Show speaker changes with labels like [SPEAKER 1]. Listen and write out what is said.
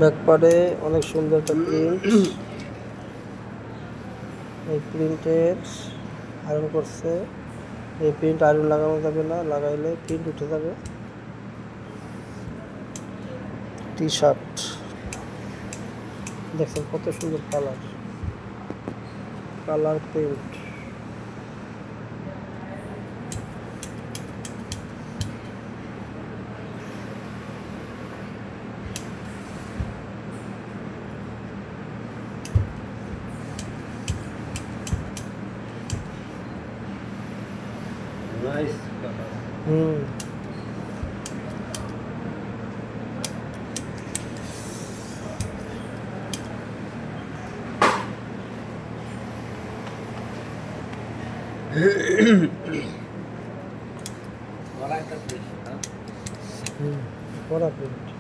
[SPEAKER 1] ব্যাকপার্টে অনেক সুন্দর একটা প্রিন্ট। এই প্রিন্টের আয়রন করছে। এই প্রিন্ট আয়রন লাগানো যাবে না, লাগাইলে প্রিন্ট উঠে যাবে। টি শার্ট দেখছেন কত সুন্দর কালার প্রিন্ট।
[SPEAKER 2] নাইস
[SPEAKER 1] হুম
[SPEAKER 2] গলা একটা বেশ, হ্যাঁ
[SPEAKER 1] হুম করা প্রিন্ট।